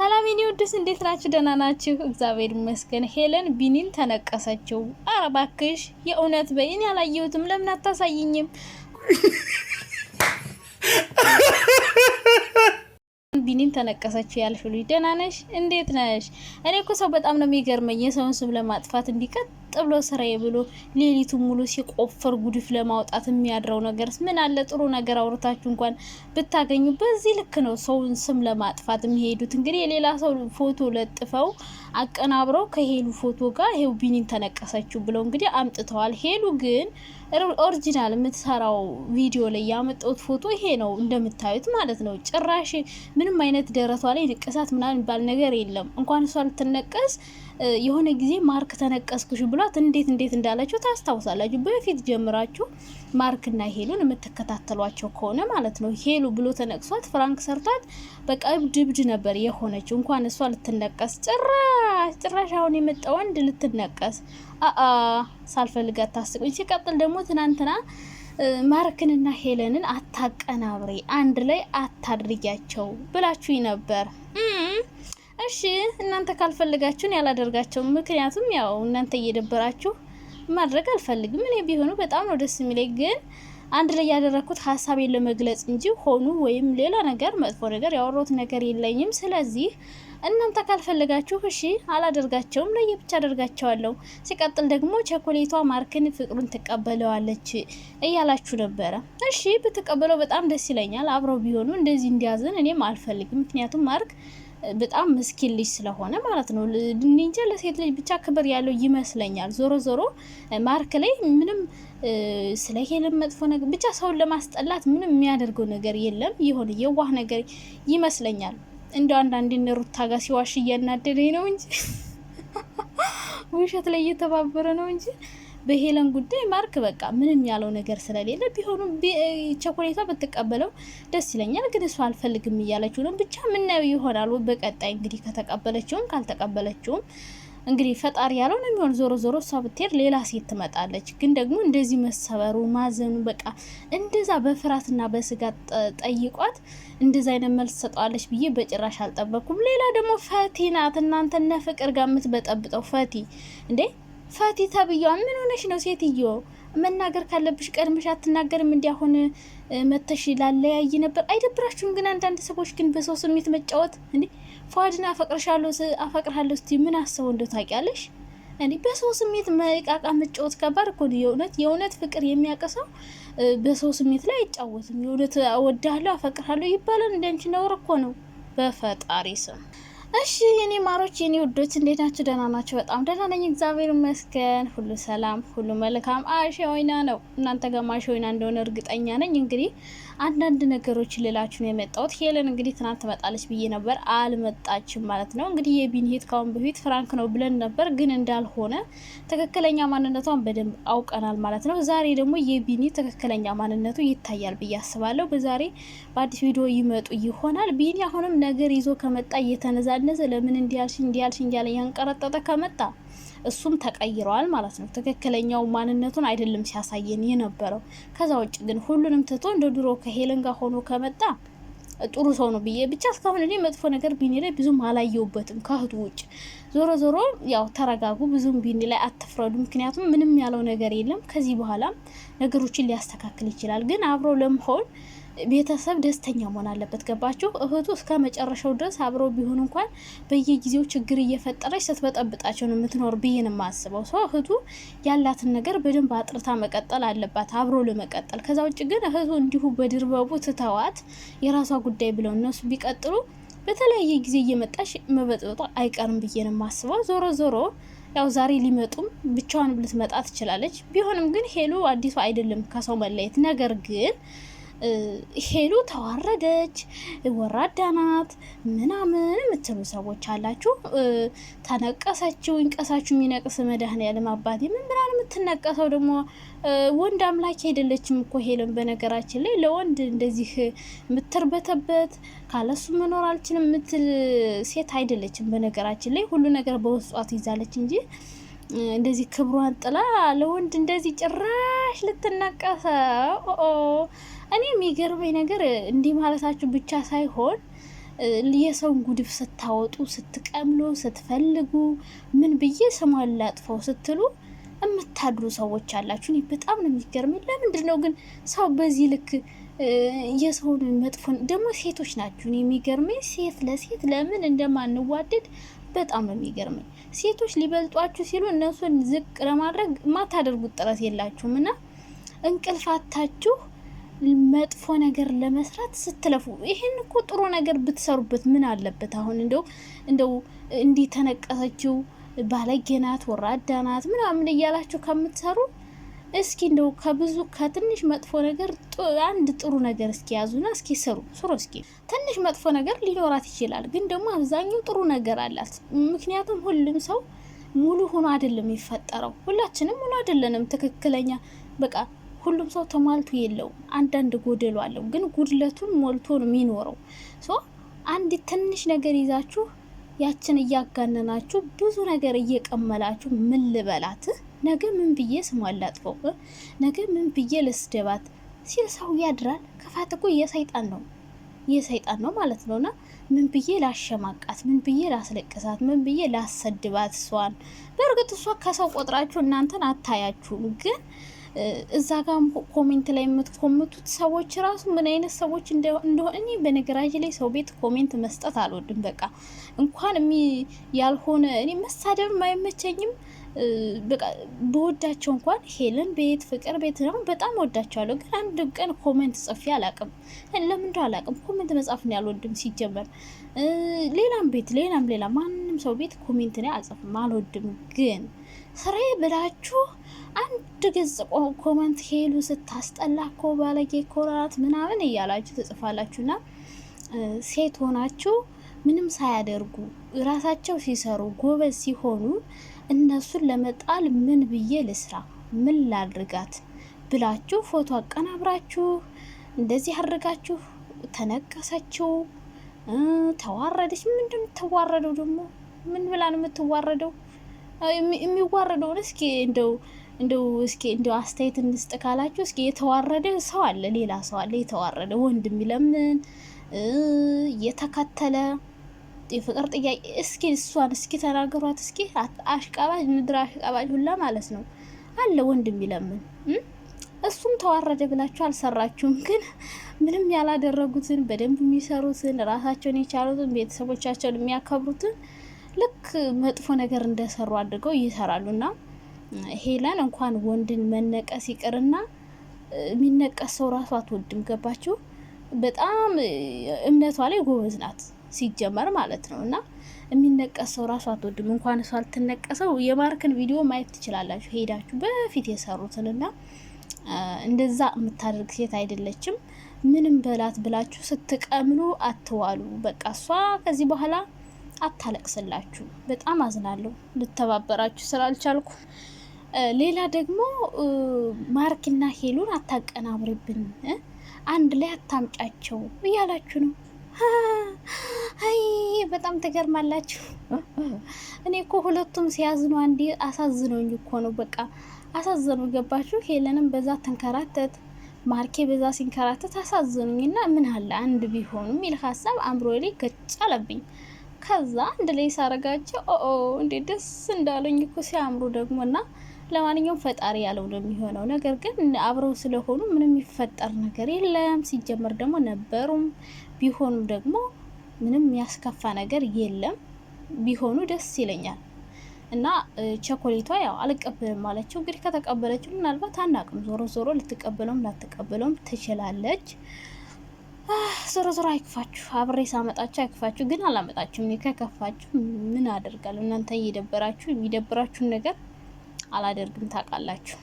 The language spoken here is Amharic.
ሰላም የኔ ውድስ እንዴት ናችሁ? ደህና ናችሁ? እግዚአብሔር ይመስገን። ሄለን ቢኒን ተነቀሰችው። ኧረ እባክሽ የእውነት በይን ያላየሁትም ለምን አታሳይኝም? ቢኒን ተነቀሰችው ያልሽው ልጅ ደህና ነሽ? እንዴት ነሽ? እኔ እኮ ሰው በጣም ነው የሚገርመኝ የሰውን ስም ለማጥፋት እንዲቀጥ ብሎ ስራዬ ብሎ ሌሊቱ ሙሉ ሲቆፈር ጉድፍ ለማውጣት የሚያድረው ነገርስ ምን አለ? ጥሩ ነገር አውርታችሁ እንኳን ብታገኙ። በዚህ ልክ ነው ሰውን ስም ለማጥፋት የሚሄዱት። እንግዲህ የሌላ ሰው ፎቶ ለጥፈው አቀናብረው ከሄሉ ፎቶ ጋር ይሄው ቢኒን ተነቀሰችው ብለው እንግዲህ አምጥተዋል። ሄሉ ግን ኦሪጂናል የምትሰራው ቪዲዮ ላይ ያመጣሁት ፎቶ ይሄ ነው እንደምታዩት ማለት ነው። ጭራሽ ምንም አይነት ደረቷ ላይ ንቅሳት ምናምን ባል ነገር የለም። እንኳን እሷ ልትነቀስ የሆነ ጊዜ ማርክ ተነቀስኩሽ ብሏት እንዴት እንዳላችሁ ታስታውሳላችሁ። በፊት ጀምራችሁ ማርክና ሄሉን የምትከታተሏቸው ከሆነ ማለት ነው። ሄሉ ብሎ ተነቅሷት ፍራንክ ሰርቷት በቃ እብድ ነበር የሆነችው። እንኳን እሷ ልትነቀስ ጭራሽ አሁን የመጣ ወንድ ልትነቀስ ሳልፈልጋት ታስቁኝ። ሲቀጥል ደግሞ ትናንትና ማርክንና ሄለንን አታቀናብሬ አንድ ላይ አታድርጊያቸው ብላችሁ ነበር። እሺ እናንተ ካልፈልጋችሁን ያላደርጋቸው። ምክንያቱም ያው እናንተ እየደበራችሁ ማድረግ አልፈልግም። እኔ ቢሆኑ በጣም ነው ደስ የሚለኝ፣ ግን አንድ ላይ ያደረኩት ሀሳቤን ለመግለጽ እንጂ ሆኑ ወይም ሌላ ነገር መጥፎ ነገር ያወራሁት ነገር የለኝም። ስለዚህ እናንተ ካልፈልጋችሁ እሺ አላደርጋቸውም፣ ለየብቻ አደርጋቸዋለሁ። ሲቀጥል ደግሞ ቸኮሌቷ ማርክን ፍቅሩን ትቀበለዋለች እያላችሁ ነበረ። እሺ ብትቀበለው በጣም ደስ ይለኛል። አብረው ቢሆኑ እንደዚህ እንዲያዝን እኔም አልፈልግም። ምክንያቱም ማርክ በጣም ምስኪን ልጅ ስለሆነ ማለት ነው። እንጃ ለሴት ልጅ ብቻ ክብር ያለው ይመስለኛል። ዞሮ ማርክ ላይ ምንም ስለ ሄለን መጥፎ ነገር ብቻ ሰውን ለማስጠላት ምንም የሚያደርገው ነገር የለም። የሆነ የዋህ ነገር ይመስለኛል። እንደው አንዳንዴ ሩታ ጋር ሲዋሽ እያናደደኝ ነው እንጂ ውሸት ላይ እየተባበረ ነው እንጂ በሄለን ጉዳይ ማርክ በቃ ምንም ያለው ነገር ስለሌለ ቢሆኑ ቸኮሌቷ ብትቀበለው ደስ ይለኛል። ግን እሷ አልፈልግም እያለችው ነው። ብቻ ምናየው ይሆናል በቀጣይ እንግዲህ ከተቀበለችውም ካልተቀበለችውም እንግዲህ ፈጣሪ ያለው ነው የሚሆን። ዞሮ እሷ ብትሄድ ሌላ ሴት ትመጣለች። ግን ደግሞ እንደዚህ መሰበሩ ማዘኑ በቃ እንደዛ በፍራትና በስጋት ጠይቋት እንደዛ አይነት መልስ ሰጠዋለች ብዬ በጭራሽ አልጠበኩም። ሌላ ደግሞ ፈቲ ናት። እናንተና ፍቅር ጋር የምትበጠብጠው ፈቲ እንዴ ፈቲ ተብያዋ ምን ሆነሽ ነው ሴትዮ? መናገር ካለብሽ ቀድመሽ አትናገርም? እንዲያሆን መተሽ ላለያይ ነበር። አይደብራችሁም? ግን አንዳንድ ሰዎች ግን በሰው ስሜት መጫወት እንዴ ፏድና አፈቅርሃለሁ እስቲ ምን አስበው እንደው ታውቂያለሽ? እንዴ በሰው ስሜት መቃቃ መጫወት ከባድ እኮ ነው። የእውነት ፍቅር የሚያቀሰው በሰው ስሜት ላይ አይጫወትም። የእውነት እወድሃለሁ አፈቅርሃለሁ ይባላል። እንደንቺ ነውር እኮ ነው በፈጣሪ ስም። እሺ የኔ ማሮች የኔ ውዶች እንዴት ናችሁ? ደህና ናችሁ? በጣም ደህና ነኝ እግዚአብሔር ይመስገን። ሁሉ ሰላም ሁሉ መልካም። አሽ ወይና ነው እናንተ ጋር ማሽ ወይና እንደሆነ እርግጠኛ ነኝ። እንግዲህ አንዳንድ ነገሮች ልላችሁ ነው የመጣሁት። ሄለን እንግዲህ ትናንት ትመጣለች ብዬ ነበር፣ አልመጣችም ማለት ነው። እንግዲህ የቢኒ ሄት ካሁን በፊት ፍራንክ ነው ብለን ነበር፣ ግን እንዳልሆነ ትክክለኛ ማንነቷን በደንብ አውቀናል ማለት ነው። ዛሬ ደግሞ የቢኒ ትክክለኛ ማንነቱ ይታያል ብዬ አስባለሁ። በዛሬ በአዲስ ቪዲዮ ይመጡ ይሆናል። ቢኒ አሁንም ነገር ይዞ ከመጣ እየተነዛ ለምን እንዲያልሽ እያለ ያንቀረጠጠ ከመጣ እሱም ተቀይረዋል ማለት ነው። ትክክለኛው ማንነቱን አይደለም ሲያሳየን የነበረው። ከዛ ውጭ ግን ሁሉንም ትቶ እንደ ድሮ ከሄለን ጋር ሆኖ ከመጣ ጥሩ ሰው ነው ብዬ ብቻ እስካሁን እኔ መጥፎ ነገር ቢኒ ላይ ብዙም አላየውበትም ከእህቱ ውጭ። ዞሮ ያው ተረጋጉ፣ ብዙም ቢኒ ላይ አትፍረዱ። ምክንያቱም ምንም ያለው ነገር የለም። ከዚህ በኋላ ነገሮችን ሊያስተካክል ይችላል። ግን አብረው ለመሆን ቤተሰብ ደስተኛ መሆን አለበት። ገባችሁ? እህቱ እስከ መጨረሻው ድረስ አብረው ቢሆን እንኳን በየጊዜው ችግር እየፈጠረች ስትበጠብጣቸው ነው የምትኖር ብዬ ነው የማስበው። ሰው እህቱ ያላትን ነገር በደንብ አጥርታ መቀጠል አለባት አብሮ ለመቀጠል። ከዛ ውጭ ግን እህቱ እንዲሁ በድርበቡ ትተዋት የራሷ ጉዳይ ብለው እነሱ ቢቀጥሉ በተለያየ ጊዜ እየመጣች መበጥበጧ አይቀርም ብዬ ነው የማስበው። ዞሮ ያው ዛሬ ሊመጡም ብቻዋን ልትመጣ ትችላለች። ቢሆንም ግን ሄሉ አዲሷ አይደለም ከሰው መለየት። ነገር ግን ሄሉ ተዋረደች፣ ወራዳ ናት ምናምን የምትሉ ሰዎች አላችሁ። ተነቀሰችው፣ እንቀሳችሁ የሚነቅስ መድኃኔዓለም አባቴ ምን ብላ ነው የምትነቀሰው? ደግሞ ወንድ አምላክ አይደለችም እኮ ሄለን። በነገራችን ላይ ለወንድ እንደዚህ የምትርበተበት ካለሱ መኖር አልችልም የምትል ሴት አይደለችም። በነገራችን ላይ ሁሉ ነገር በውስጧ ትይዛለች እንጂ እንደዚህ ክብሯን ጥላ ለወንድ እንደዚህ ጭራሽ ልትነቀሰው። እኔ የሚገርመኝ ነገር እንዲህ ማለታችሁ ብቻ ሳይሆን የሰውን ጉድፍ ስታወጡ ስትቀምሉ ስትፈልጉ ምን ብዬ ስሟን ላጥፈው ስትሉ የምታድሩ ሰዎች አላችሁ። እኔ በጣም ነው የሚገርመኝ። ለምንድን ነው ግን ሰው በዚህ ልክ የሰውን መጥፎ ደግሞ ሴቶች ናችሁ። እኔ የሚገርመኝ ሴት ለሴት ለምን እንደማንዋደድ በጣም ነው የሚገርመኝ። ሴቶች ሊበልጧችሁ ሲሉ እነሱን ዝቅ ለማድረግ ማታደርጉት ጥረት የላችሁም እና እንቅልፋታችሁ መጥፎ ነገር ለመስራት ስትለፉ፣ ይሄን እኮ ጥሩ ነገር ብትሰሩበት ምን አለበት? አሁን እንደው እንዲህ ተነቀሰችው ባለጌ ናት ወራዳ ናት ምናምን እያላችሁ ከምትሰሩ እስኪ እንደው ከብዙ ከትንሽ መጥፎ ነገር አንድ ጥሩ ነገር እስኪ ያዙና እስኪ ስሩ። እስኪ ትንሽ መጥፎ ነገር ሊኖራት ይችላል፣ ግን ደግሞ አብዛኛው ጥሩ ነገር አላት። ምክንያቱም ሁሉም ሰው ሙሉ ሆኖ አይደለም የሚፈጠረው። ሁላችንም ሙሉ አይደለንም። ትክክለኛ በቃ ሁሉም ሰው ተሟልቶ የለውም። አንዳንድ ጎደሎ አለው፣ ግን ጉድለቱን ሞልቶ ነው የሚኖረው። አንድ ትንሽ ነገር ይዛችሁ ያችን እያጋነናችሁ ብዙ ነገር እየቀመላችሁ ምን ልበላት፣ ነገ ምን ብዬ ስሟን ላጥፈው፣ ነገ ምን ብዬ ልስደባት ሲል ሰው ያድራል። ክፋት እኮ የሰይጣን ነው ማለት ነውና ምን ብዬ ላሸማቃት፣ ምን ብዬ ላስለቅሳት፣ ምን ብዬ ላሰድባት እሷን። በእርግጥ እሷ ከሰው ቆጥራችሁ እናንተን አታያችሁም፣ ግን እዛ ጋር ኮሜንት ላይ የምትኮምቱት ሰዎች ራሱ ምን አይነት ሰዎች እንደሆነ እኔ በነገራችን ላይ ሰው ቤት ኮሜንት መስጠት አልወድም። በቃ እንኳን ያልሆነ እኔ መሳደብም አይመቸኝም። በቃ በወዳቸው እንኳን ሄለን ቤት ፍቅር ቤት ነው በጣም ወዳቸዋለሁ፣ ግን አንድ ቀን ኮሜንት ጽፌ አላቅም። ለምን እንደው አላቅም። ኮሜንት መጻፍ ነው ያልወድም ሲጀመር። ሌላም ማንም ሰው ቤት ኮሜንት ነው አልጽፍም፣ አልወድም። ግን ስራዬ ብላችሁ አንድ ገጽ ኮሜንት ሄሉ ስታስጠላ እኮ ባለጌ ኮራት ምናምን እያላችሁ ትጽፋላችሁና ሴት ሆናችሁ ምንም ሳያደርጉ ራሳቸው ሲሰሩ ጎበዝ ሲሆኑ እነሱን ለመጣል ምን ብዬ ልስራ፣ ምን ላድርጋት ብላችሁ ፎቶ አቀናብራችሁ እንደዚህ አድርጋችሁ ተነቀሰችው፣ ተዋረደች። ምንድን የምትዋረደው ደግሞ? ምን ብላ ነው የምትዋረደው? የሚዋረደውን እስኪ እንደው አስተያየት እንስጥ ካላችሁ እስኪ የተዋረደ ሰው አለ፣ ሌላ ሰው አለ የተዋረደ ወንድ የሚለምን እየተከተለ የፍቅር ጥያቄ። እስኪ እሷን እስኪ ተናገሯት እስኪ። አሽቃባጭ ምድር አሽቃባጭ ሁላ ማለት ነው አለ ወንድ የሚለምን። እሱም ተዋረደ ብላችሁ አልሰራችሁም። ግን ምንም ያላደረጉትን በደንብ የሚሰሩትን ራሳቸውን የቻሉትን ቤተሰቦቻቸውን የሚያከብሩትን ልክ መጥፎ ነገር እንደሰሩ አድርገው ይሰራሉና ሄለን እንኳን ወንድን መነቀስ ይቅርና የሚነቀስ ሰው ራሱ አትወድም። ገባችሁ? በጣም እምነቷ ላይ ጎበዝ ናት ሲጀመር ማለት ነው። እና የሚነቀስ ሰው ራሱ አትወድም። እንኳን እሷ አልትነቀሰው የማርክን ቪዲዮ ማየት ትችላላችሁ ሄዳችሁ በፊት የሰሩትንና እንደዛ የምታደርግ ሴት አይደለችም። ምንም በላት ብላችሁ ስትቀምሉ አትዋሉ። በቃ እሷ ከዚህ በኋላ አታለቅስላችሁ። በጣም አዝናለሁ ልተባበራችሁ ስላልቻልኩ። ሌላ ደግሞ ማርክና ሄሉን አታቀናብርብን፣ አንድ ላይ አታምጫቸው እያላችሁ ነው። አይ በጣም ትገርማላችሁ። እኔ እኮ ሁለቱም ሲያዝኑ አንዴ አሳዝነውኝ እኮ ነው። በቃ አሳዘኑ። ገባችሁ? ሄለንም በዛ ተንከራተት፣ ማርኬ በዛ ሲንከራተት አሳዘኑኝ። እና ምን አለ አንድ ቢሆኑ የሚል ሀሳብ አእምሮ ላይ ገጭ አለብኝ። ከዛ አንድ ላይ ሳረጋቸው እንዴት ደስ እንዳለኝ እኮ ሲያምሩ ደግሞ። እና ለማንኛውም ፈጣሪ ያለው ነው የሚሆነው። ነገር ግን አብረው ስለሆኑ ምንም የሚፈጠር ነገር የለም። ሲጀመር ደግሞ ነበሩም ቢሆኑም ደግሞ ምንም ያስከፋ ነገር የለም። ቢሆኑ ደስ ይለኛል። እና ቸኮሌቷ ያው አልቀበልም ማለችው። እንግዲህ ከተቀበለችው ምናልባት አናቅም። ዞሮ ልትቀበለውም ላትቀበለውም ትችላለች። ዞሮ አይክፋችሁ። አብሬ ሳመጣችሁ አይክፋችሁ። ግን አላመጣችሁም። እኔ ከከፋችሁ ምን አደርጋለሁ? እናንተ እየደበራችሁ የሚደብራችሁን ነገር አላደርግም። ታውቃላችሁ።